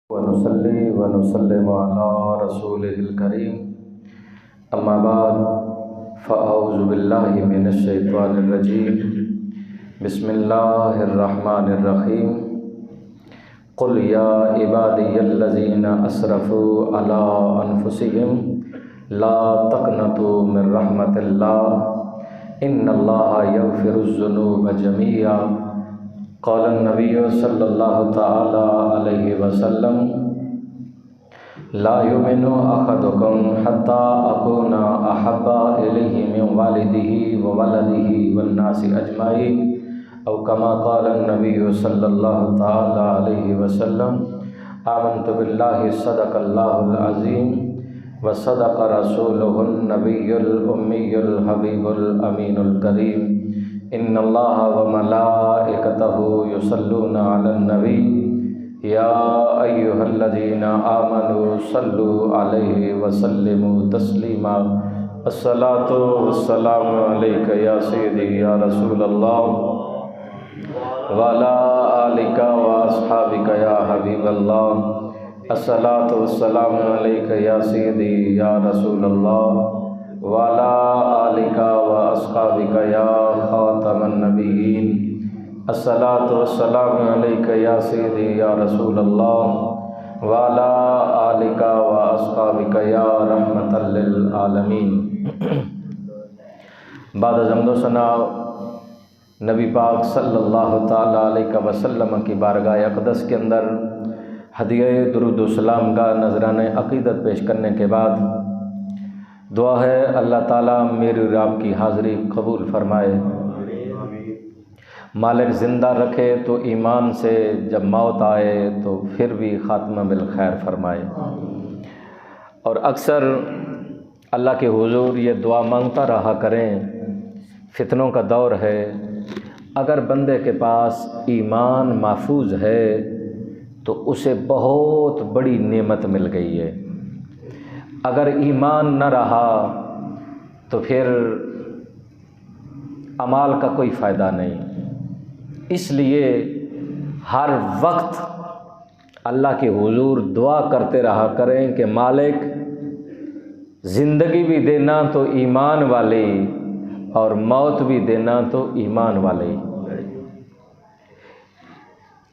ونصلي ونسلم على رسوله الكريم أما بعد فأعوذ بالله من الشيطان الرجيم بسم الله الرحمن الرحيم قل يا عبادي الذين أسرفوا على أنفسهم لا تقنطوا من رحمة الله إن الله يغفر الذنوب جميعا قال النبي صلى الله تعالى عليه وسلم لا يؤمن أحدكم حتى أكون أحب إليه من والده وولده والناس أجمعين أو كما قال النبي صلى الله تعالى عليه وسلم آمنت بالله صدق الله العظيم وصدق رسوله النبي الأمي الحبيب الأمين الكريم إن الله وملائكته يصلون على النبي يا أيها الذين آمنوا صلوا عليه وسلموا تسليما الصلاة والسلام عليك يا سيدي يا رسول الله وعلى آلك وأصحابك يا حبيب الله الصلاة والسلام عليك يا سيدي يا رسول الله وعلى آلك وأصحابك يا خاتم النبيين الصلاة والسلام عليك يا سيدي يا رسول الله وعلى آلك وأصحابك يا رحمة للعالمين بعد حمد و ثنا نبی پاک صلی اللہ تعالیٰ علیہ وسلم کی بارگاہ اقدس کے اندر ہدیہ درود و سلام کا نذرانہ عقیدت پیش کرنے کے بعد دعا ہے اللہ تعالیٰ میری اور آپ کی حاضری قبول فرمائے، مالک زندہ رکھے تو ایمان سے، جب موت آئے تو پھر بھی خاتمہ بالخیر فرمائے۔ اور اکثر اللہ کے حضور یہ دعا مانگتا رہا کریں، فتنوں کا دور ہے، اگر بندے کے پاس ایمان محفوظ ہے تو اسے بہت بڑی نعمت مل گئی ہے، اگر ایمان نہ رہا تو پھر اعمال کا کوئی فائدہ نہیں۔ اس لیے ہر وقت اللہ کے حضور دعا کرتے رہا کریں کہ مالک زندگی بھی دینا تو ایمان والی اور موت بھی دینا تو ایمان والی۔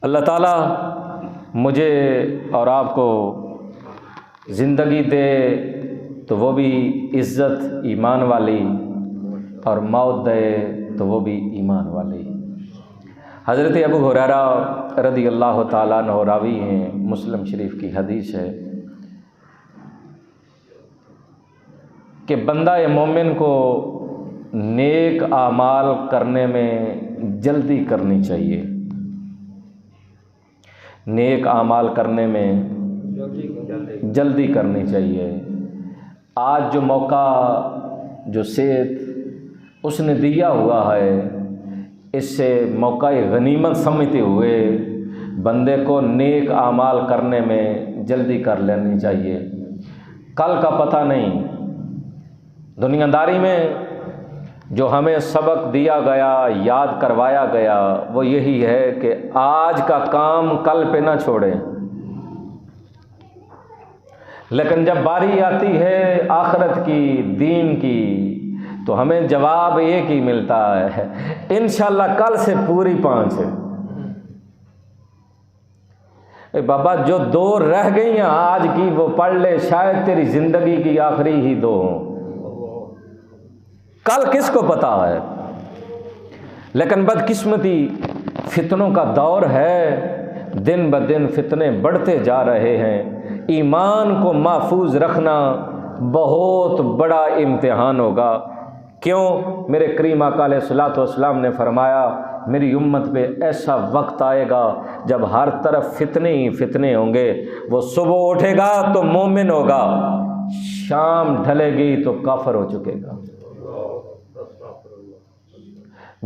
اللہ تعالیٰ مجھے اور آپ کو زندگی دے تو وہ بھی عزت ایمان والی، اور موت دے تو وہ بھی ایمان والی۔ حضرت ابو ہریرہ رضی اللہ تعالیٰ عنہ راوی ہیں، مسلم شریف کی حدیث ہے کہ بندہ مومن کو نیک اعمال کرنے میں جلدی کرنی چاہیے، نیک اعمال کرنے میں جلدی کرنی چاہیے۔ آج جو موقع، جو صحت اس نے دیا ہوا ہے، اس سے موقع غنیمت سمجھتے ہوئے بندے کو نیک اعمال کرنے میں جلدی کر لینی چاہیے۔ کل کا پتہ نہیں، دنیا داری میں جو ہمیں سبق دیا گیا، یاد کروایا گیا، وہ یہی ہے کہ آج کا کام کل پہ نہ چھوڑیں، لیکن جب باری آتی ہے آخرت کی، دین کی، تو ہمیں جواب ایک ہی ملتا ہے، انشاءاللہ کل سے پوری 5 ہے۔ اے بابا جو 2 رہ گئی ہیں آج کی وہ پڑھ لے، شاید تیری زندگی کی آخری ہی 2 ہوں، کل کس کو پتا ہے۔ لیکن بدقسمتی فتنوں کا دور ہے، دن بدن فتنے بڑھتے جا رہے ہیں، ایمان کو محفوظ رکھنا بہت بڑا امتحان ہوگا۔ کیوں؟ میرے کریم آقا علیہ الصلوۃ والسلام نے فرمایا میری امت پہ ایسا وقت آئے گا جب ہر طرف فتنے ہی فتنے ہوں گے، وہ صبح اٹھے گا تو مومن ہوگا، شام ڈھلے گی تو کافر ہو چکے گا۔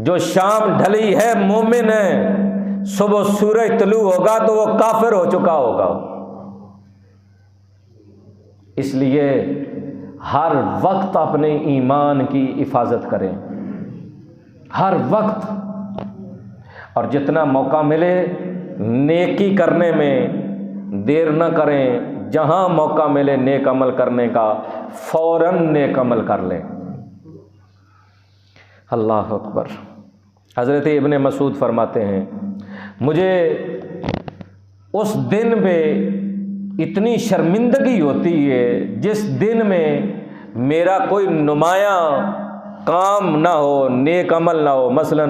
جو شام ڈھلی ہے مومن ہے، صبح سورج طلوع ہوگا تو وہ کافر ہو چکا ہوگا۔ اس لیے ہر وقت اپنے ایمان کی حفاظت کریں، ہر وقت، اور جتنا موقع ملے نیکی کرنے میں دیر نہ کریں، جہاں موقع ملے نیک عمل کرنے کا فوراً نیک عمل کر لیں۔ اللہ اکبر۔ حضرت ابن مسعود فرماتے ہیں مجھے اس دن میں اتنی شرمندگی ہوتی ہے جس دن میں میرا کوئی نمایاں کام نہ ہو، نیک عمل نہ ہو، مثلا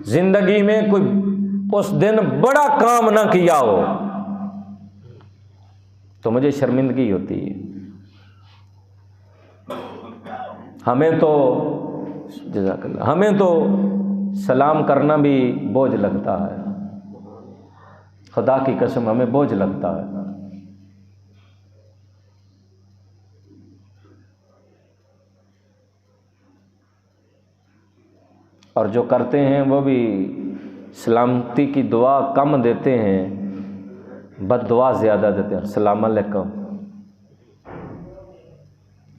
زندگی میں کوئی اس دن بڑا کام نہ کیا ہو تو مجھے شرمندگی ہوتی ہے۔ ہمیں تو جزاک اللہ، ہمیں تو سلام کرنا بھی بوجھ لگتا ہے، خدا کی قسم ہمیں بوجھ لگتا ہے۔ اور جو کرتے ہیں وہ بھی سلامتی کی دعا کم دیتے ہیں، بد دعا زیادہ دیتے ہیں۔ السلام علیکم،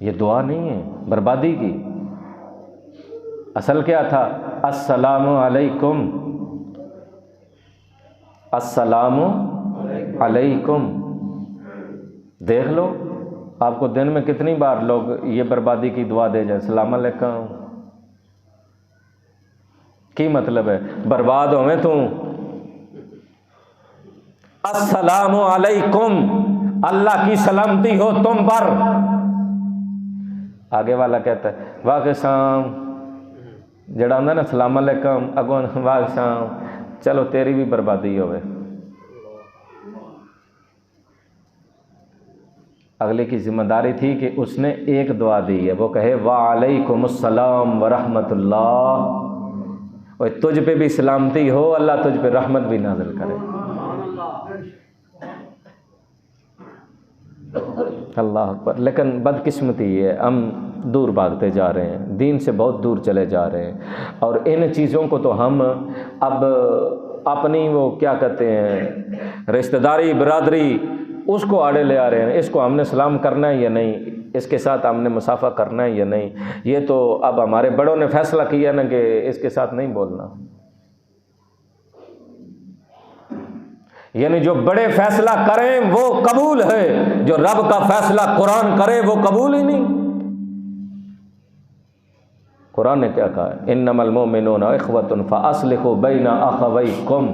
یہ دعا نہیں ہے، بربادی کی۔ اصل کیا تھا؟ السلام علیکم، السلام علیکم۔ دیکھ لو آپ کو دن میں کتنی بار لوگ یہ بربادی کی دعا دے جائیں، السلام علیکم کی مطلب ہے برباد ہوئے تم۔ السلام علیکم، اللہ کی سلامتی ہو تم پر۔ آگے والا کہتا ہے واہ شام، جڑا ہوں نا السلام علیکم اگوں واہ شام، چلو تیری بھی بربادی ہوئے۔ اگلے کی ذمہ داری تھی کہ اس نے ایک دعا دی ہے، وہ کہے وعلیکم السلام ورحمۃ اللہ، اور تجھ پہ بھی سلامتی ہو، اللہ تجھ پہ رحمت بھی نازل کرے۔ اللہ اکبر۔ لیکن بدقسمتی ہے، ہم دور بھاگتے جا رہے ہیں، دین سے بہت دور چلے جا رہے ہیں، اور ان چیزوں کو تو ہم اب اپنی وہ کیا کہتے ہیں رشتہ داری برادری اس کو آڑے لے آ رہے ہیں، اس کو ہم نے سلام کرنا ہے یا نہیں، اس کے ساتھ ہم نے مصافحہ کرنا ہے یا نہیں، یہ تو اب ہمارے بڑوں نے فیصلہ کیا نا کہ اس کے ساتھ نہیں بولنا۔ یعنی جو بڑے فیصلہ کریں وہ قبول ہے، جو رب کا فیصلہ قرآن کرے وہ قبول ہی نہیں۔ قرآن نے کیا کہا ہے؟ انما المؤمنون اخوۃ فاصلحوا بین اخویکم۔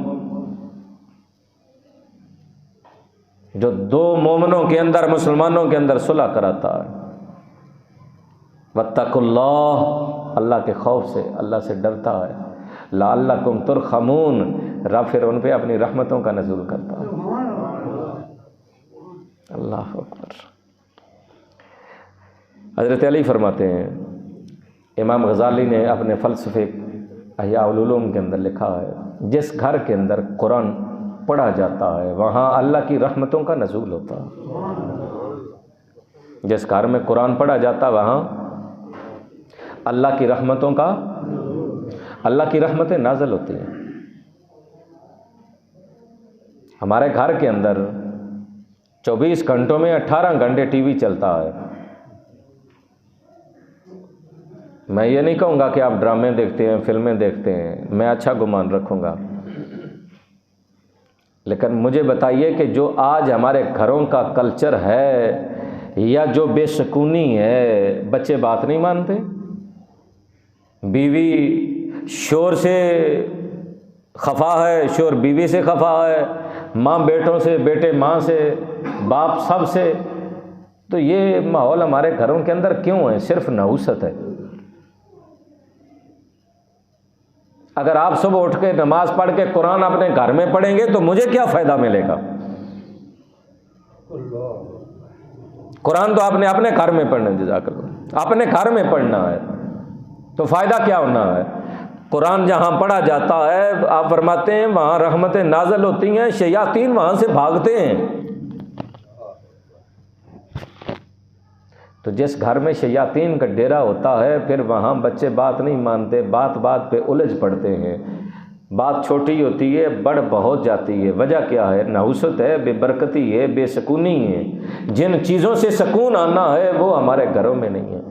جو دو مومنوں کے اندر، مسلمانوں کے اندر صلح کراتا ہے۔ واتقوا اللہ، اللہ کے خوف سے، اللہ سے ڈرتا ہے۔ لعلکم ترحمون، رب پھر ان پہ اپنی رحمتوں کا نزول کرتا ہے۔ اللہ اکبر۔ حضرت علی فرماتے ہیں، امام غزالی نے اپنے فلسفے احیاء العلوم کے اندر لکھا ہے، جس گھر کے اندر قرآن پڑھا جاتا ہے وہاں اللہ کی رحمتوں کا نزول ہوتا ہے۔ جس گھر میں قرآن پڑھا جاتا ہے وہاں اللہ کی رحمتوں کا، اللہ کی رحمتیں نازل ہوتی ہیں۔ ہمارے گھر کے اندر 24 گھنٹوں میں 18 گھنٹے ٹی وی چلتا ہے۔ میں یہ نہیں کہوں گا کہ آپ ڈرامے دیکھتے ہیں، فلمیں دیکھتے ہیں، میں اچھا گمان رکھوں گا، لیکن مجھے بتائیے کہ جو آج ہمارے گھروں کا کلچر ہے یا جو بے سکونی ہے، بچے بات نہیں مانتے، بیوی شور سے خفا ہے، شور بیوی سے خفا ہے، ماں بیٹوں سے، بیٹے ماں سے، باپ سب سے۔ تو یہ ماحول ہمارے گھروں کے اندر کیوں ہے؟ صرف نحوست ہے۔ اگر آپ صبح اٹھ کے نماز پڑھ کے قرآن اپنے گھر میں پڑھیں گے تو مجھے کیا فائدہ ملے گا؟ قرآن تو آپ نے اپنے گھر میں پڑھنا ہے، جزاک اللہ، اپنے گھر میں پڑھنا ہے، تو فائدہ کیا ہونا ہے؟ قرآن جہاں پڑھا جاتا ہے آپ فرماتے ہیں وہاں رحمتیں نازل ہوتی ہیں، شیاطین وہاں سے بھاگتے ہیں۔ تو جس گھر میں شیاطین کا ڈیرا ہوتا ہے پھر وہاں بچے بات نہیں مانتے، بات بات پہ الجھ پڑتے ہیں، بات چھوٹی ہوتی ہے بڑھ بہت جاتی ہے۔ وجہ کیا ہے؟ نحوست ہے، بے برکتی ہے، بے سکونی ہے۔ جن چیزوں سے سکون آنا ہے وہ ہمارے گھروں میں نہیں ہے۔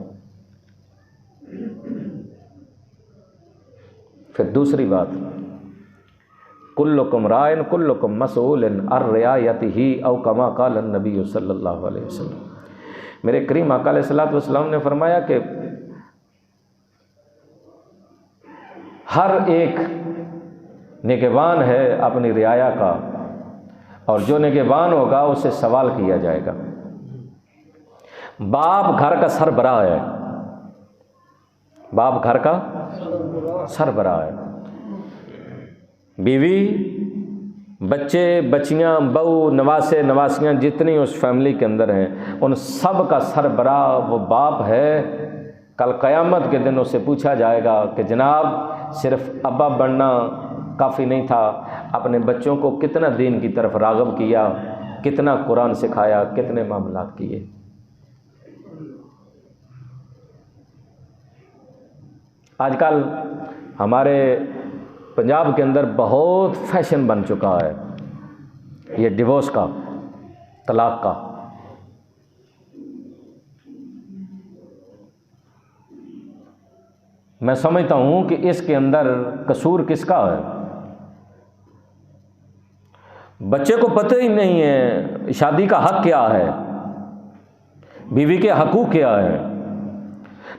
پھر دوسری بات، کلکم رائن کلکم مسئول عن رعایتہ او کما قال النبی صلی اللہ علیہ وسلم۔ میرے کریم آقا علیہ الصلوۃ والسلام نے فرمایا کہ ہر ایک نگہبان ہے اپنی رعایا کا، اور جو نگہبان ہوگا اسے سوال کیا جائے گا۔ باپ گھر کا سربراہ ہے، باپ گھر کا سربراہ ہے۔ بیوی، بچے، بچیاں، بہو، نواسے، نواسیاں جتنی اس فیملی کے اندر ہیں، ان سب کا سربراہ وہ باپ ہے۔ کل قیامت کے دن اسے پوچھا جائے گا کہ جناب صرف ابا بننا کافی نہیں تھا، اپنے بچوں کو کتنا دین کی طرف راغب کیا، کتنا قرآن سکھایا، کتنے معاملات کیے۔ آج کل ہمارے پنجاب کے اندر بہت فیشن بن چکا ہے یہ ڈیورس کا، طلاق کا۔ میں سمجھتا ہوں کہ اس کے اندر قصور کس کا ہے؟ بچے کو پتہ ہی نہیں ہے شادی کا حق کیا ہے، بیوی کے حقوق کیا ہے،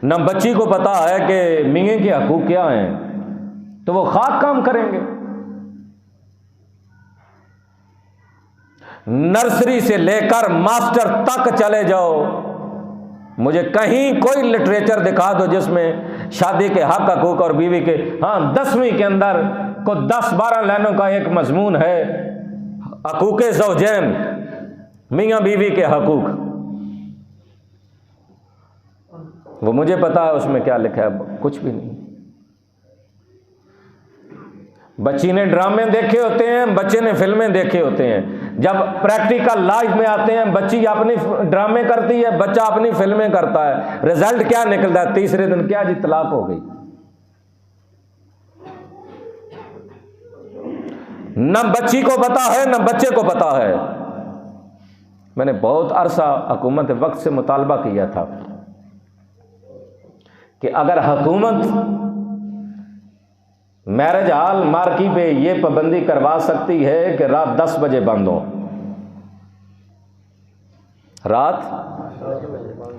نہ بچی کو پتہ ہے کہ میاں کے حقوق کیا ہیں، تو وہ خاک کام کریں گے۔ نرسری سے لے کر ماسٹر تک چلے جاؤ، مجھے کہیں کوئی لٹریچر دکھا دو جس میں شادی کے حق حقوق اور بیوی کے، ہاں 10ویں کے اندر کو 10-12 لائنوں کا ایک مضمون ہے حقوق زوجین، میاں بیوی کے حقوق، وہ مجھے پتا ہے اس میں کیا لکھا ہے، کچھ بھی نہیں۔ بچی نے ڈرامے دیکھے ہوتے ہیں، بچے نے فلمیں دیکھے ہوتے ہیں، جب پریکٹیکل لائف میں آتے ہیں بچی اپنی ڈرامے کرتی ہے، بچہ اپنی فلمیں کرتا ہے، رزلٹ کیا نکلتا ہے؟ تیسرے دن کیا جی طلاق ہو گئی۔ نہ بچی کو پتا ہے نہ بچے کو پتا ہے۔ میں نے بہت عرصہ حکومت وقت سے مطالبہ کیا تھا کہ اگر حکومت میرج ہال مارکی پہ یہ پابندی کروا سکتی ہے کہ رات 10 بجے بند ہو، رات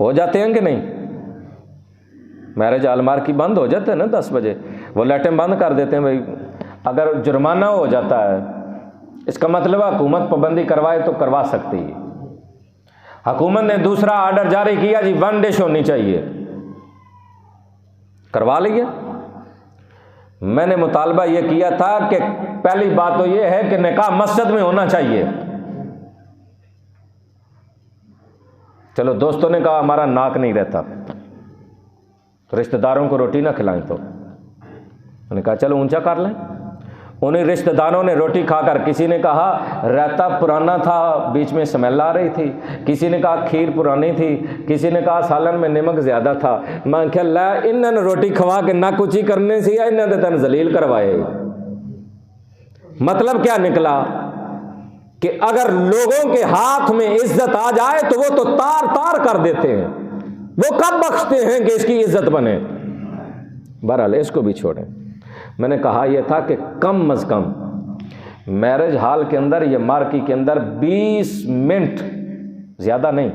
ہو جاتے ہیں کہ نہیں؟ میرج ہال مارکی بند ہو جاتے ہیں نا 10 بجے، وہ لائٹیں بند کر دیتے ہیں بھائی۔ اگر جرمانہ ہو جاتا ہے اس کا مطلب حکومت پابندی کروائے تو کروا سکتی ہے۔ حکومت نے دوسرا آرڈر جاری کیا جی 1 ڈش ہونی چاہیے، کروا لیے۔ میں نے مطالبہ یہ کیا تھا کہ پہلی بات تو یہ ہے کہ نکاح مسجد میں ہونا چاہیے۔ چلو دوستوں نے کہا ہمارا ناک نہیں رہتا، تو رشتہ داروں کو روٹی نہ کھلائیں، تو انہوں نے کہا چلو اونچا کر لیں۔ انہیں رشتہ داروں نے روٹی کھا کر، کسی نے کہا رائتا پرانا تھا بیچ میں سمیل آ رہی تھی، کسی نے کہا کھیر پرانی تھی، کسی نے کہا سالن میں نمک زیادہ تھا۔ میں کہ اللہ انہوں نے روٹی کھوا کے نہ کچھ ہی کرنے سے یا انہوں نے تن ذلیل کروائے۔ مطلب کیا نکلا کہ اگر لوگوں کے ہاتھ میں عزت آ جائے تو وہ تو تار تار کر دیتے ہیں، وہ کب بخشتے ہیں کہ اس کی عزت بنے؟ بہرحال اس کو بھی چھوڑیں۔ میں نے کہا یہ تھا کہ کم از کم میرج ہال کے اندر یا مارکی کے اندر 20 منٹ، زیادہ نہیں،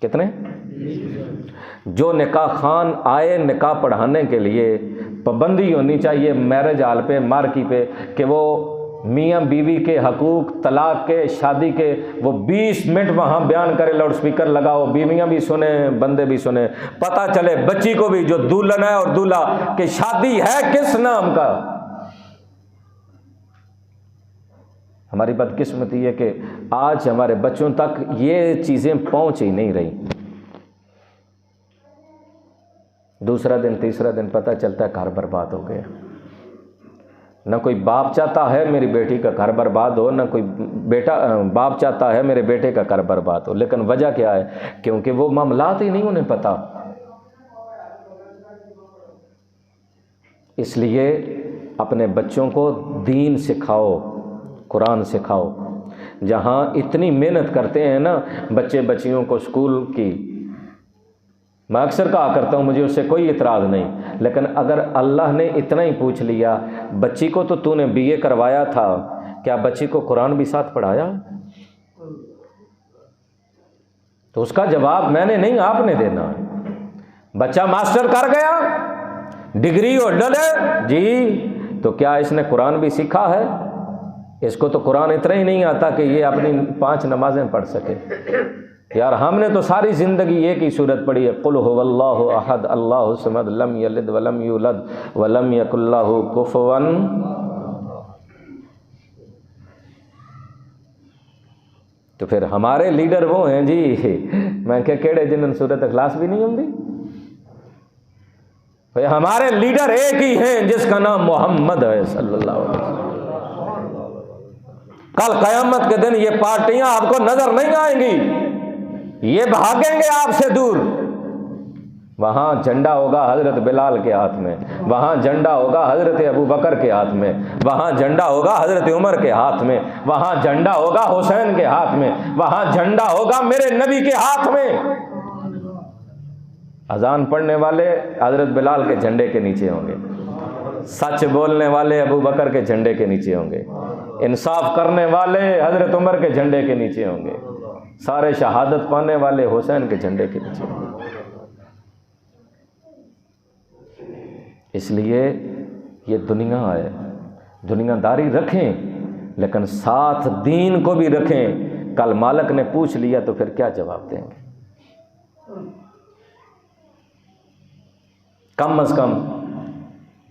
کتنے؟ جو نکاح خان آئے نکاح پڑھانے کے لیے پابندی ہونی چاہیے میرج ہال پہ، مارکی پہ، کہ وہ میاں بیوی کے حقوق، طلاق کے، شادی کے، وہ 20 منٹ وہاں بیان کرے، لاؤڈ سپیکر لگاؤ، بیویاں بھی سنیں، بندے بھی سنیں، پتہ چلے بچی کو بھی جو دلہن ہے اور دولہا کہ شادی ہے کس نام کا۔ ہماری بدقسمتی ہے کہ آج ہمارے بچوں تک یہ چیزیں پہنچ ہی نہیں رہی۔ دوسرا دن تیسرا دن پتہ چلتا ہے گھر برباد ہو گیا۔ نہ کوئی باپ چاہتا ہے میری بیٹی کا گھر برباد ہو، نہ کوئی باپ چاہتا ہے میرے بیٹے کا گھر برباد ہو، لیکن وجہ کیا ہے؟ کیونکہ وہ معاملات ہی نہیں انہیں پتہ۔ اس لیے اپنے بچوں کو دین سکھاؤ، قرآن سکھاؤ۔ جہاں اتنی محنت کرتے ہیں نا بچے بچیوں کو اسکول کی، میں اکثر کہا کرتا ہوں مجھے اس سے کوئی اعتراض نہیں، لیکن اگر اللہ نے اتنا ہی پوچھ لیا، بچی کو تو نے بی اے کروایا تھا، کیا بچی کو قرآن بھی ساتھ پڑھایا؟ تو اس کا جواب میں نے نہیں، آپ نے دینا ہے۔ بچہ ماسٹر کر گیا، ڈگری ہولڈر ہے جی، تو کیا اس نے قرآن بھی سیکھا ہے؟ اس کو تو قرآن اتنا ہی نہیں آتا کہ یہ اپنی 5 نمازیں پڑھ سکے۔ یار ہم نے تو ساری زندگی ایک ہی سورت پڑھی ہے، قل هو اللہ احد اللہ الصمد لم یلد ولم یولد ولم یکن لہ کفوا۔ تو پھر ہمارے لیڈر وہ ہیں جی، میں کہ کیڑے جنہوں سورت اخلاص بھی نہیں ہوں گی؟ ہمارے لیڈر ایک ہی ہیں جس کا نام محمد ہے صلی اللہ علیہ وسلم۔ کل قیامت کے دن یہ پارٹیاں آپ کو نظر نہیں آئیں گی، یہ بھاگیں گے آپ سے دور۔ وہاں جھنڈا ہوگا حضرت بلال کے ہاتھ میں، وہاں جھنڈا ہوگا حضرت ابو بکر کے ہاتھ میں، وہاں جھنڈا ہوگا حضرت عمر کے ہاتھ میں، وہاں جھنڈا ہوگا حسین کے ہاتھ میں، وہاں جھنڈا ہوگا میرے نبی کے ہاتھ میں۔ اذان پڑھنے والے حضرت بلال کے جھنڈے کے نیچے ہوں گے، سچ بولنے والے ابو بکر کے جھنڈے کے نیچے ہوں گے، انصاف کرنے والے حضرت عمر کے جھنڈے کے نیچے ہوں گے، سارے شہادت پانے والے حسین کے جھنڈے کے نیچے ہوں گے۔ اس لیے یہ دنیا ہے، دنیا داری رکھیں لیکن ساتھ دین کو بھی رکھیں۔ کل مالک نے پوچھ لیا تو پھر کیا جواب دیں گے؟ کم از کم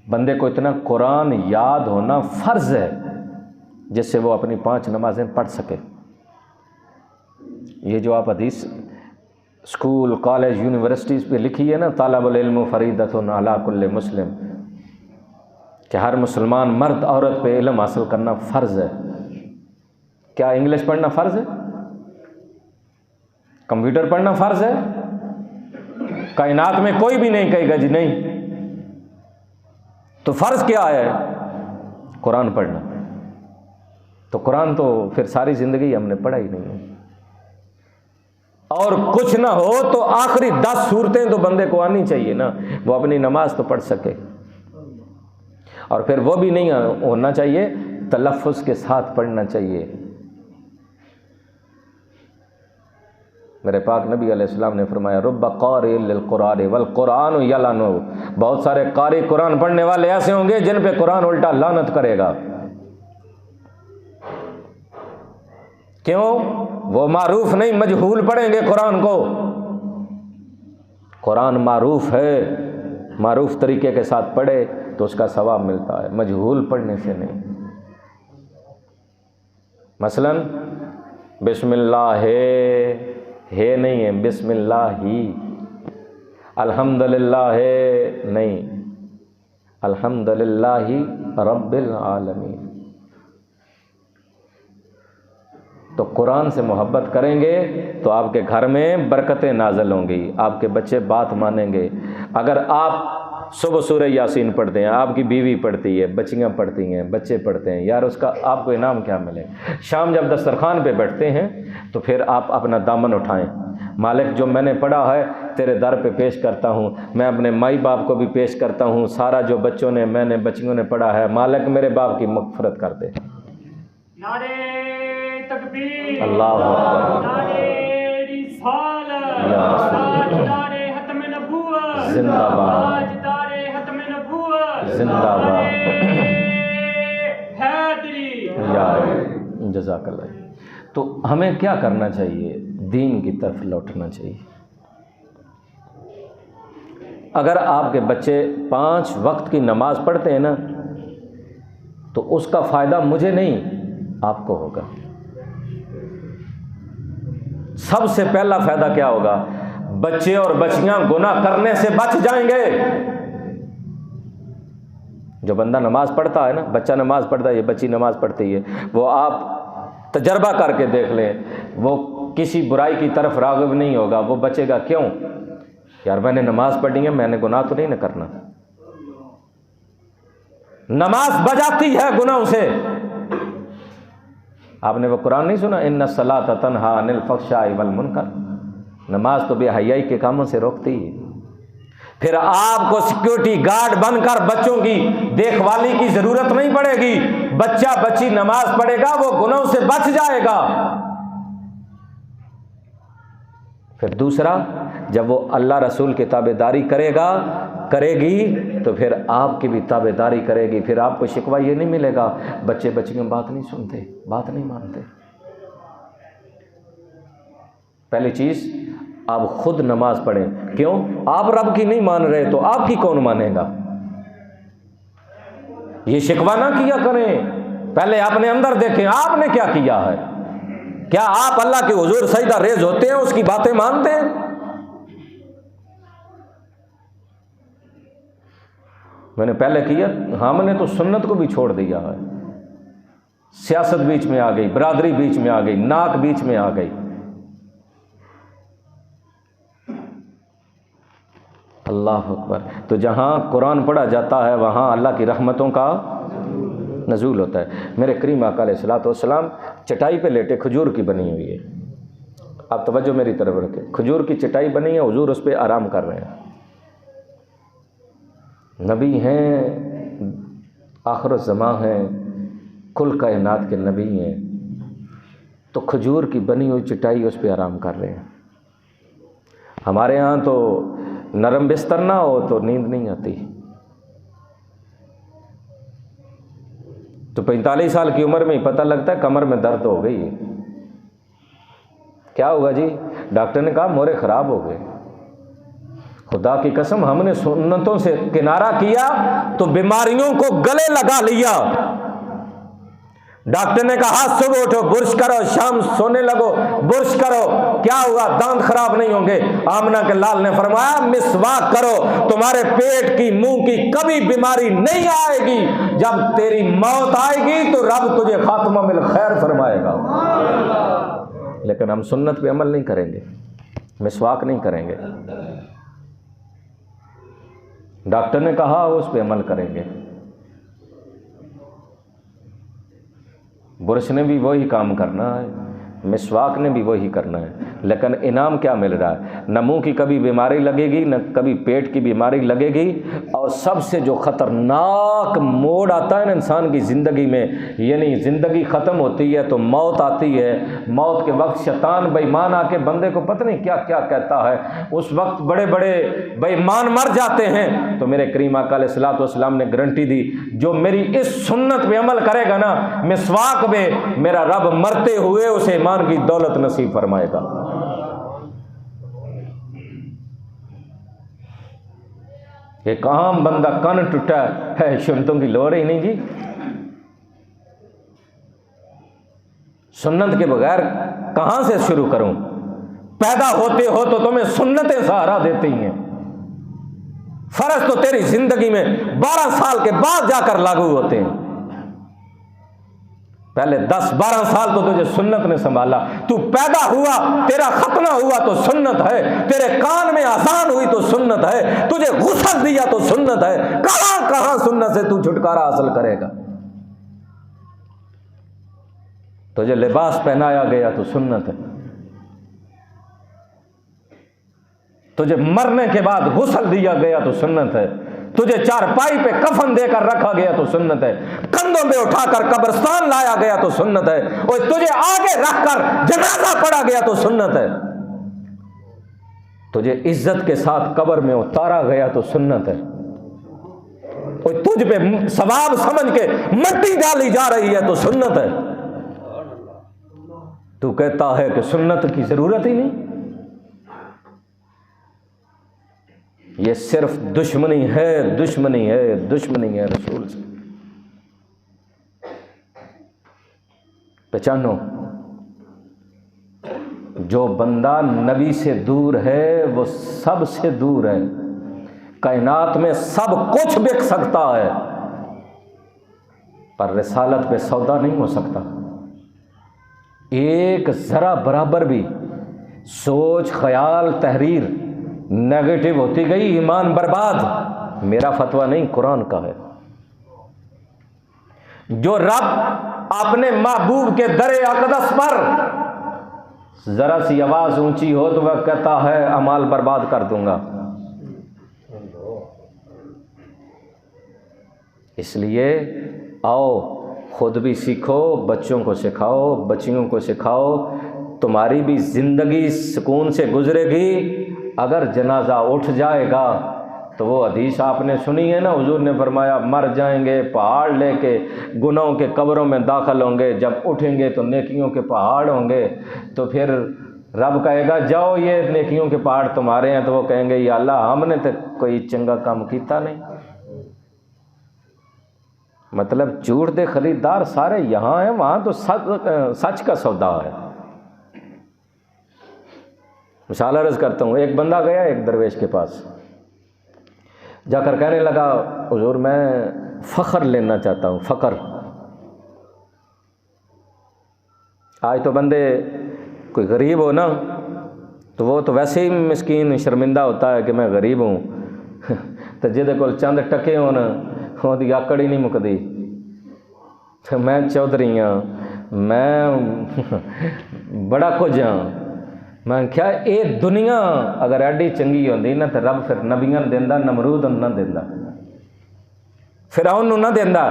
بندے کو اتنا قرآن یاد ہونا فرض ہے جس سے وہ اپنی 5 نمازیں پڑھ سکے۔ یہ جو آپ حدیث اسکول کالج یونیورسٹیز پہ لکھی ہے نا، طالب العلم فریضۃ علی کل مسلم، کہ ہر مسلمان مرد عورت پہ علم حاصل کرنا فرض ہے۔ کیا انگلش پڑھنا فرض ہے؟ کمپیوٹر پڑھنا فرض ہے؟ کائنات میں کوئی بھی نہیں کہے گا جی نہیں۔ تو فرض کیا ہے؟ قرآن پڑھنا۔ تو قرآن تو پھر ساری زندگی ہم نے پڑھا ہی نہیں ہے، اور کچھ نہ ہو تو آخری 10 سورتیں تو بندے کو آنی چاہیے نا، وہ اپنی نماز تو پڑھ سکے۔ اور پھر وہ بھی نہیں ہونا چاہیے، تلفظ کے ساتھ پڑھنا چاہیے۔ میرے پاک نبی علیہ السلام نے فرمایا رب قارئ للقرآن والقرآن یلعنہ، بہت سارے قاری قرآن پڑھنے والے ایسے ہوں گے جن پہ قرآن الٹا لعنت کرے گا۔ کیوں؟ وہ معروف نہیں، مجہول پڑھیں گے قرآن کو۔ قرآن معروف ہے، معروف طریقے کے ساتھ پڑھے تو اس کا ثواب ملتا ہے، مجہول پڑھنے سے نہیں۔ مثلا بسم اللہ ہے نہیں ہے، بسم اللہ ہی، الحمدللہ ہے نہیں، الحمدللہ رب العالمین۔ تو قرآن سے محبت کریں گے تو آپ کے گھر میں برکتیں نازل ہوں گی، آپ کے بچے بات مانیں گے۔ اگر آپ صبح سورہ یاسین پڑھتے ہیں، آپ کی بیوی پڑھتی ہے، بچیاں پڑھتی ہیں، بچے پڑھتے ہیں، یار اس کا آپ کو انعام کیا ملے؟ شام جب دسترخوان پہ بیٹھتے ہیں تو پھر آپ اپنا دامن اٹھائیں، مالک جو میں نے پڑھا ہے تیرے در پہ پیش کرتا ہوں، میں اپنے مائی باپ کو بھی پیش کرتا ہوں، سارا جو بچوں نے میں نے بچیوں نے پڑھا ہے، مالک میرے باپ کی مغفرت کر دے۔ نعرہ تکبیر، اللہ اکبر، نعرہ رسالت، یا رسول اللہ، نعرہ ختم نبوت، زندہ باد، نعرہ ختم نبوت، زندہ باد، حیدری، یا جزاک اللہ۔ تو ہمیں کیا کرنا چاہیے؟ دین کی طرف لوٹنا چاہیے۔ اگر آپ کے بچے 5 وقت کی نماز پڑھتے ہیں نا تو اس کا فائدہ مجھے نہیں آپ کو ہوگا۔ سب سے پہلا فائدہ کیا ہوگا؟ بچے اور بچیاں گناہ کرنے سے بچ جائیں گے۔ جو بندہ نماز پڑھتا ہے نا، بچہ نماز پڑھتا ہے، یہ بچی نماز پڑھتی ہے، وہ آپ تجربہ کر کے دیکھ لیں، وہ کسی برائی کی طرف راغب نہیں ہوگا، وہ بچے گا۔ کیوں؟ یار میں نے نماز پڑھی ہے، میں نے گناہ تو نہیں نہ کرنا۔ نماز بجاتی ہے گناہوں سے۔ آپ نے وہ قرآن نہیں سنا، ان الصلاۃ تنہی عن الفحشاء والمنکر؟ نماز تو بے حیائی کے کاموں سے روکتی ہے۔ پھر آپ کو سیکورٹی گارڈ بن کر بچوں کی دیکھ بھالی کی ضرورت نہیں پڑے گی، بچہ بچی نماز پڑھے گا، وہ گناہوں سے بچ جائے گا۔ پھر دوسرا، جب وہ اللہ رسول کی تابعداری کرے گی تو پھر آپ کی بھی تابعداری کرے گی۔ پھر آپ کو شکوہ یہ نہیں ملے گا بچے بچیاں بات نہیں سنتے، بات نہیں مانتے۔ پہلی چیز، آپ خود نماز پڑھیں۔ کیوں؟ آپ رب کی نہیں مان رہے تو آپ کی کون مانے گا؟ یہ شکوہ نہ کیا کریں، پہلے اپنے اندر دیکھیں آپ نے کیا کیا ہے۔ کیا آپ اللہ کے حضور سجدہ ریز ہوتے ہیں، اس کی باتیں مانتے ہیں؟ میں نے پہلے کیا، ہم نے تو سنت کو بھی چھوڑ دیا ہے۔ سیاست بیچ میں آ گئی، برادری بیچ میں آ گئی، ناک بیچ میں آ گئی۔ اللہ اکبر۔ تو جہاں قرآن پڑھا جاتا ہے وہاں اللہ کی رحمتوں کا نزول ہوتا ہے۔ میرے کریم آقا علیہ الصلوۃ والسلام چٹائی پہ لیٹے، کھجور کی بنی ہوئی ہے، آپ توجہ میری طرف رکھیں، کھجور کی چٹائی بنی ہے، حضور اس پہ آرام کر رہے ہیں۔ نبی ہیں، آخر الزمان ہیں، کل کائنات کے نبی ہیں، تو کھجور کی بنی ہوئی چٹائی اس پہ آرام کر رہے ہیں۔ ہمارے ہاں تو نرم بستر نہ ہو تو نیند نہیں آتی۔ تو 45 سال کی عمر میں ہی پتہ لگتا ہے کمر میں درد ہو گئی ہے۔ کیا ہوگا جی؟ ڈاکٹر نے کہا مورے خراب ہو گئے۔ خدا کی قسم، ہم نے سنتوں سے کنارہ کیا تو بیماریوں کو گلے لگا لیا۔ ڈاکٹر نے کہا صبح اٹھو برش کرو، شام سونے لگو برش کرو، کیا ہوا؟ دانت خراب نہیں ہوں گے۔ آمنہ کے لال نے فرمایا مسواک کرو، تمہارے پیٹ کی منہ کی کبھی بیماری نہیں آئے گی۔ جب تیری موت آئے گی تو رب تجھے خاتمہ بالخیر فرمائے گا۔ لیکن ہم سنت پہ عمل نہیں کریں گے، مسواک نہیں کریں گے۔ ڈاکٹر نے کہا اس پہ عمل کریں گے۔ برش نے بھی وہی کام کرنا ہے، مسواک نے بھی وہی کرنا ہے، لیکن انعام کیا مل رہا ہے؟ نہ منہ کی کبھی بیماری لگے گی، نہ کبھی پیٹ کی بیماری لگے گی۔ اور سب سے جو خطرناک موڑ آتا ہے نا انسان کی زندگی میں، یعنی زندگی ختم ہوتی ہے تو موت آتی ہے۔ موت کے وقت شیطان بے ایمان آ کے بندے کو پتہ نہیں کیا کیا کہتا ہے، اس وقت بڑے بڑے بے ایمان مر جاتے ہیں۔ تو میرے کریم آقا علیہ الصلوۃ والسلام نے گارنٹی دی، جو میری اس سنت پہ عمل کرے گا نا، مسواک میں، میرا رب مرتے ہوئے اسے ایمان کی دولت نصیب فرمائے گا۔ ایک عام بندہ کان ٹوٹا ہے، سنتوں کی لوڑ ہی نہیں جی۔ سنت کے بغیر کہاں سے شروع کروں؟ پیدا ہوتے ہو تو تمہیں سنتیں سہارا دیتی ہیں، فرض تو تیری زندگی میں 12 سال کے بعد جا کر لاگو ہوتے ہیں۔ پہلے 10-12 سال تو تجھے سنت نے سنبھالا۔ تو پیدا ہوا، تیرا ختنہ ہوا تو سنت ہے، تیرے کان میں اذان ہوئی تو سنت ہے، تجھے غسل دیا تو سنت ہے۔ کہاں کہاں سنت سے تو چھٹکارا حاصل کرے گا؟ تجھے لباس پہنایا گیا تو سنت ہے، تجھے مرنے کے بعد غسل دیا گیا تو سنت ہے، تجھے چارپائی پہ کفن دے کر رکھا گیا تو سنت ہے، کندھوں پہ اٹھا کر قبرستان لایا گیا تو سنت ہے، اور تجھے آگے رکھ کر جنازہ پڑھا گیا تو سنت ہے، تجھے عزت کے ساتھ قبر میں اتارا گیا تو سنت ہے، اور تجھ پہ ثواب سمجھ کے مٹی ڈالی جا رہی ہے تو سنت ہے۔ تو کہتا ہے کہ سنت کی ضرورت ہی نہیں۔ یہ صرف دشمنی ہے، دشمنی ہے، دشمنی ہے رسول سے۔ پہچانو، جو بندہ نبی سے دور ہے وہ سب سے دور ہے۔ کائنات میں سب کچھ بک سکتا ہے پر رسالت پہ سودا نہیں ہو سکتا۔ ایک ذرا برابر بھی سوچ، خیال، تحریر نیگیٹو ہوتی گئی، ایمان برباد۔ میرا فتویٰ نہیں، قرآن کا ہے۔ جو رب اپنے محبوب کے در اقدس پر ذرا سی آواز اونچی ہو تو وہ کہتا ہے اعمال برباد کر دوں گا۔ اس لیے آؤ خود بھی سیکھو، بچوں کو سکھاؤ، بچیوں کو سکھاؤ، تمہاری بھی زندگی سکون سے گزرے گی۔ اگر جنازہ اٹھ جائے گا تو وہ حدیث آپ نے سنی ہے نا، حضور نے فرمایا مر جائیں گے پہاڑ لے کے گناہوں کے قبروں میں داخل ہوں گے، جب اٹھیں گے تو نیکیوں کے پہاڑ ہوں گے، تو پھر رب کہے گا جاؤ یہ نیکیوں کے پہاڑ تمہارے ہیں، تو وہ کہیں گے یا اللہ ہم نے تو کوئی چنگا کام کیتا نہیں۔ مطلب جھوٹ دے خریدار سارے یہاں ہیں، وہاں تو سچ کا سودا ہے۔ مثال عرض کرتا ہوں، ایک بندہ گیا ایک درویش کے پاس، جا کر کہنے لگا حضور میں فخر لینا چاہتا ہوں، فخر۔ آج تو بندے کوئی غریب ہو نا تو وہ تو ویسے ہی مسکین شرمندہ ہوتا ہے کہ میں غریب ہوں، تو جہدے کول چند ٹکے ہون دی آکڑ ہی نہیں مکدی، میں چودھری ہاں، میں بڑا کچھ ہاں۔ میں کیا اے دنیا اگر ایڈی چنگی ہوندی نا تو رب پھر نبیاں دیندا، نمرود نہ دیندا، فرعون نہ دیندا۔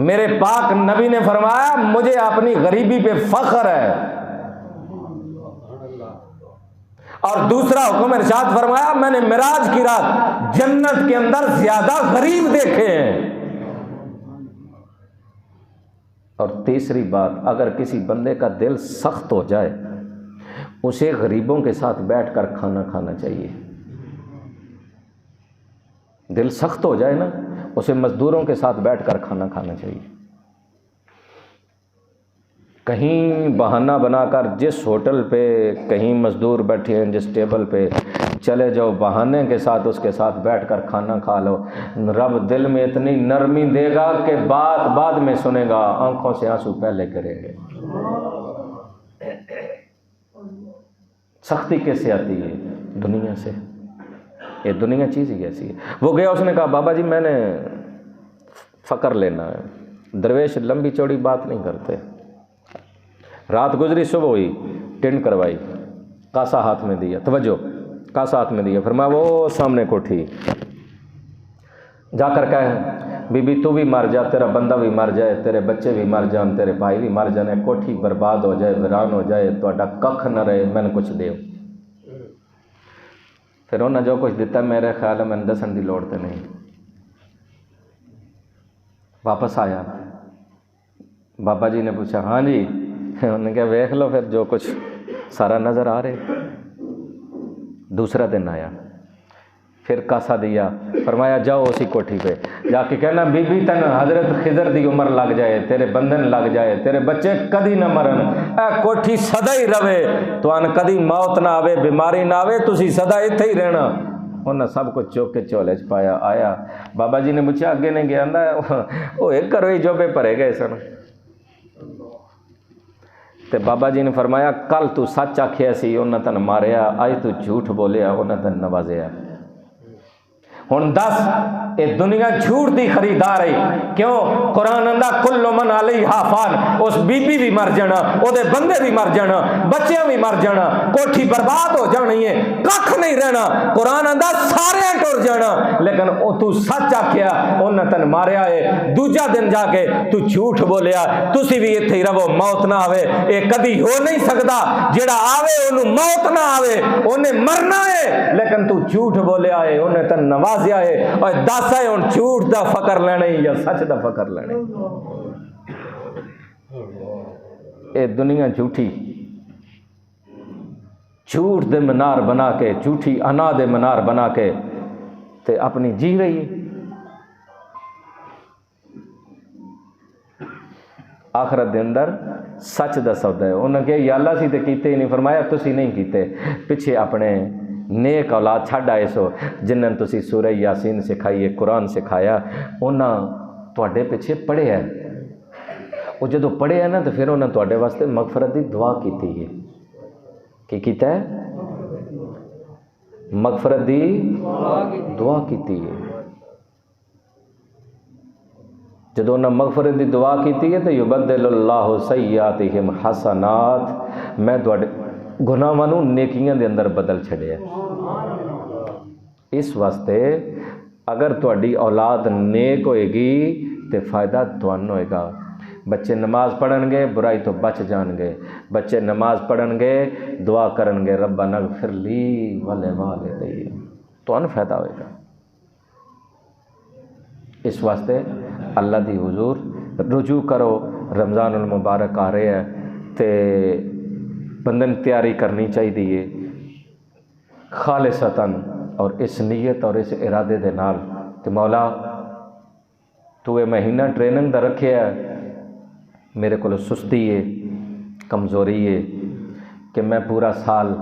میرے پاک نبی نے فرمایا مجھے اپنی غریبی پہ فخر ہے، اور دوسرا حکم ارشاد فرمایا میں نے معراج کی رات جنت کے اندر زیادہ غریب دیکھے ہیں۔ اور تیسری بات، اگر کسی بندے کا دل سخت ہو جائے اسے غریبوں کے ساتھ بیٹھ کر کھانا کھانا چاہیے۔ دل سخت ہو جائے نا اسے مزدوروں کے ساتھ بیٹھ کر کھانا کھانا چاہیے۔ کہیں بہانہ بنا کر جس ہوٹل پہ کہیں مزدور بیٹھے ہیں جس ٹیبل پہ چلے جاؤ، بہانے کے ساتھ اس کے ساتھ بیٹھ کر کھانا کھا لو، رب دل میں اتنی نرمی دے گا کہ بات بعد میں سنے گا، آنکھوں سے آنسو پہلے کریں گے۔ سختی کیسے آتی ہے؟ دنیا سے۔ یہ دنیا چیز ہی ایسی ہے۔ وہ گیا، اس نے کہا بابا جی میں نے فقر لینا ہے۔ درویش لمبی چوڑی بات نہیں کرتے۔ رات گزری، صبح ہوئی، ٹینٹ کروائی، کاسا ہاتھ میں دیا، توجہ، کاسا ہاتھ میں دیا، فرمایا وہ سامنے کوٹھی، جا کر کہے بی بی تو بھی مر جا، تیرا بندہ بھی مر جائے، تیرے بچے بھی مر جان، تیرے بھائی بھی مر جانے، کوٹھی برباد ہو جائے، ویران ہو جائے، تہاڈا ککھ نہ رہے، میں نے کچھ دیو۔ پھر انہیں جو کچھ دیتا میرے خیال ہے میں دسن دی لوڑ تے نہیں۔ واپس آیا، بابا جی نے پوچھا ہاں جی، انہوں نے کہا ویکھ لو پھر جو کچھ سارا نظر آ رہے۔ دوسرا دن آیا، پھر کاسا دیا، فرمایا جاؤ اسی کوٹھی پہ جا کے کہنا بی بی تن حضرت خضر دی عمر لگ جائے، تیرے بندن لگ جائے، تیرے بچے کدی نہ مرن، اے کوٹھی سدا ہی رہے، تو ان کدی موت نہ آوے، بیماری نہ آوے، تسی سدا اتھے ہی رہنا۔ انہیں سب کچھ چوک کے جھولے چ پایا، آیا بابا جی نے پوچھا اگے نہیں گیا، وہ ایک کرو ہی جو بے بھرے گئے سن۔ تے بابا جی نے فرمایا کل تو سچ آکھیا سی انہیں تن ماریا، آج تو جھوٹ بولیا انہیں تن نوازیا۔ ہن دس اے دنیا جھوٹ دی خریدار ہے، کیوں؟ قرآن اندہ کل من علیہا فان، اس بی بی بھی مر جانا، او دے بندے بھی مر جانا، بچیاں بھی مر جانا، کوٹھی برباد ہو جانی ہے، ککھ نہیں رہنا، قرآن اندہ سارے ٹر جانا، لیکن او تو سچ آکھیا انہیں تن ماریا ہے، دوجا دن جا کے تو جھوٹ بولیا، تسی بھی اتھے ہی رہو، موت نہ آوے، اے کدی ہو نہیں سکتا، جڑا آوے انہوں موت نہ آوے، انہیں مرنا ہے، لیکن تو جھوٹ بولیا ہے، انہیں تن نوازیا ہے، اور دس ہے ان جھوٹ دا فقر لینے یا سچ دا فقر لینے۔ اے دنیا جھوٹی، جھوٹ دے منار بنا کے، جھوٹی انا دے منار بنا کے تے اپنی جی رہی ہے۔ آخرت دے اندر سچ دا سودا ہے۔ انہوں نے کہا یا اللہ سی تے کیتے ہی نہیں، فرمایا تسی نہیں کیتے، پیچھے اپنے نیک اولاد چھڈ آئے سو جنہاں تسی سورہ یاسین سکھائیے، قرآن سکھایا، انہاں تواڈے پیچھے پڑھے ہے، وہ جدو پڑھے ہے نا تو پھر انہاں تواڈے واسطے مغفرت دی دعا کیتی ہے۔ کی کیتا ہے؟ مغفرت دی دعا کیتی ہے۔ جدو انہاں مغفرت دی دعا کیتی ہے تو یبدل اللہ سیئاتہم حسنات، میں تواڈے گناہاں نوں نیکیاں دے اندر بدل چھڑیا۔ اس واسطے اگر تہاڈی اولاد نیک ہوئے گی تو فائدہ تہانوں ہوئے گا۔ بچے نماز پڑھن گے برائی تو بچ جان گے، بچے نماز پڑھن گے دعا کرن گے ربنا اغفر لی ولوالدی، تہانوں فائدہ ہوئے گا۔ اس واسطے اللہ دی حضور رجوع کرو۔ رمضان المبارک آ رہے ہیں تے بندن تیاری کرنی چاہیے خالصتاً اور اس نیت اور اس ارادے دے نال کہ مولا تو یہ مہینہ ٹریننگ دا رکھیا ہے، میرے کو سستی ہے، کمزوری ہے کہ میں پورا سال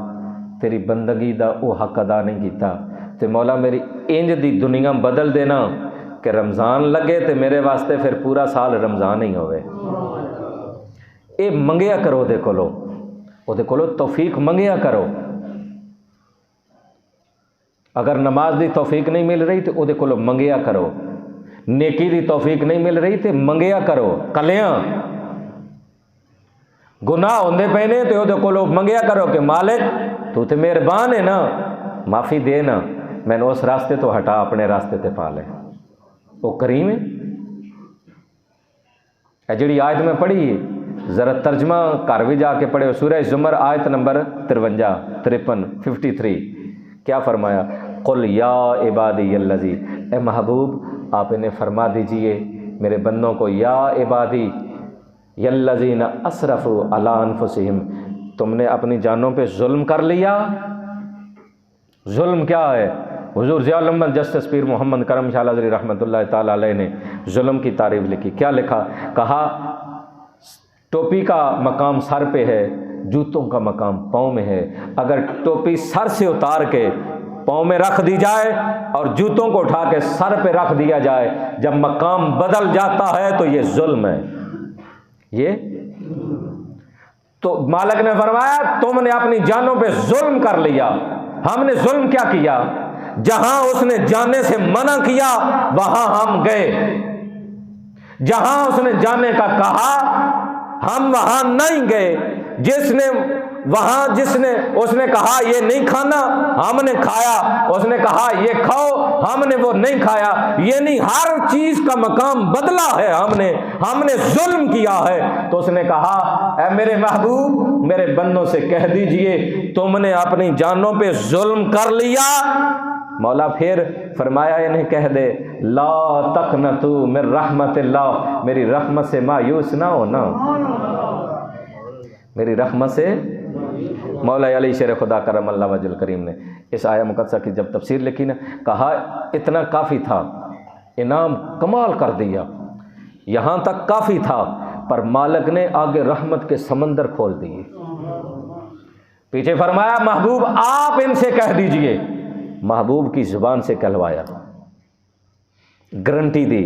تیری بندگی دا او حق ادا نہیں کیتا، تے مولا میری انج دی دنیا بدل دینا کہ رمضان لگے تے میرے واسطے پھر پورا سال رمضان ہی ہوئے۔ اے منگیا کرو دے کولو توفیق منگیا کرو۔ اگر نماز دی توفیق نہیں مل رہی تو او دے کولو منگیا کرو، نیکی دی توفیق نہیں مل رہی تو منگیا کرو۔ کلیاں گناہ ہوندے پے نے تو او دے کولو منگیا کرو کہ مالک تو تے مہربان ہے نا، معافی دے نا، میں نے اس راستے تو ہٹا اپنے راستے تے پا لے۔ وہ کریم ہے۔ اے جڑی آیت میں پڑھی ذرا ترجمہ گھر بھی جا کے پڑھے، سورہ زمر آیت نمبر 53 53 کیا فرمایا؟ قل یا عبادی الذی، اے محبوب آپ انہیں فرما دیجئے میرے بندوں کو، یا عبادی الذین اسرفوا علی انفسہم، تم نے اپنی جانوں پہ ظلم کر لیا۔ ظلم کیا ہے؟ حضور ضیاء العلوم جسٹس پیر محمد کرم شاہ الازہری رحمۃ اللہ تعالیٰ علیہ نے ظلم کی تعریف لکھی۔ کیا لکھا؟ کہا ٹوپی کا مقام سر پہ ہے، جوتوں کا مقام پاؤں میں ہے۔ اگر ٹوپی سر سے اتار کے پاؤں میں رکھ دی جائے اور جوتوں کو اٹھا کے سر پہ رکھ دیا جائے، جب مقام بدل جاتا ہے تو یہ ظلم ہے۔ یہ تو مالک نے فرمایا تم نے اپنی جانوں پہ ظلم کر لیا۔ ہم نے ظلم کیا کیا؟ جہاں اس نے جانے سے منع کیا وہاں ہم گئے، جہاں اس نے جانے کا کہا ہم وہاں نہیں گئے، جس نے اس نے کہا یہ نہیں کھانا ہم نے کھایا، اس نے کہا یہ کھاؤ ہم نے وہ نہیں کھایا۔ یہ نہیں، ہر چیز کا مقام بدلا ہے، ہم نے ظلم کیا ہے۔ تو اس نے کہا اے میرے محبوب میرے بندوں سے کہہ دیجئے تم نے اپنی جانوں پہ ظلم کر لیا۔ مولا پھر فرمایا انہیں کہہ دے لا تقنطوا من رحمت اللہ، میری رحمت سے مایوس نہ ہونا، میری رحمت سے۔ مولا علی شیر خدا کرم اللہ وجل کریم نے اس آیہ مقدسہ کی جب تفسیر لکھی نا، کہا اتنا کافی تھا، انعام کمال کر دیا، یہاں تک کافی تھا، پر مالک نے آگے رحمت کے سمندر کھول دیے۔ پیچھے فرمایا محبوب آپ ان سے کہہ دیجئے، محبوب کی زبان سے کہلوایا، گارنٹی دی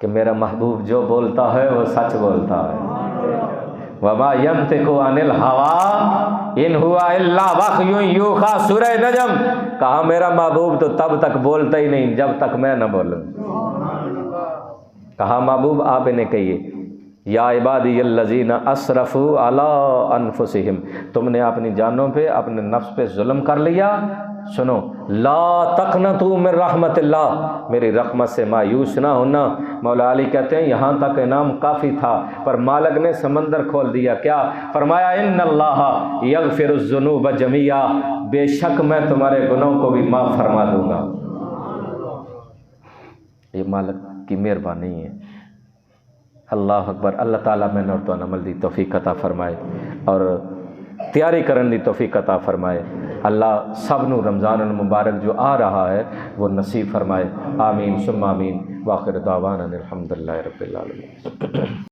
کہ میرا محبوب جو بولتا ہے وہ سچ بولتا ہے۔ وما ينطق عن الهوى ان هو الا وحی یوحی، سورہ نجم۔ کہا میرا محبوب تو تب تک بولتا ہی نہیں جب تک میں نہ بولوں۔ کہا محبوب آپ انہیں کہیے یا عبادی الذین اسرفوا علی انفسہم، تم نے اپنی جانوں پہ اپنے نفس پہ ظلم کر لیا۔ سنو لا تقنطوا من رحمت اللہ، میری رحمت سے مایوس نہ ہونا۔ مولا علی کہتے ہیں یہاں تک انعام کافی تھا، پر مالک نے سمندر کھول دیا۔ کیا فرمایا؟ ان اللہ یغفر الذنوب جميعا، بے شک میں تمہارے گناہوں کو بھی معاف فرما دوں گا۔ یہ مالک کی مہربانی ہے۔ اللہ اکبر۔ اللہ تعالیٰ میں نے تو عمل دی توفیق عطا فرمائے اور تیاری کرن دی توفیق عطا فرمائے۔ اللہ سب نو رمضان المبارک جو آ رہا ہے وہ نصیب فرمائے۔ آمین ثم آمین۔ وآخر دعوانا الحمدللہ رب العالمین۔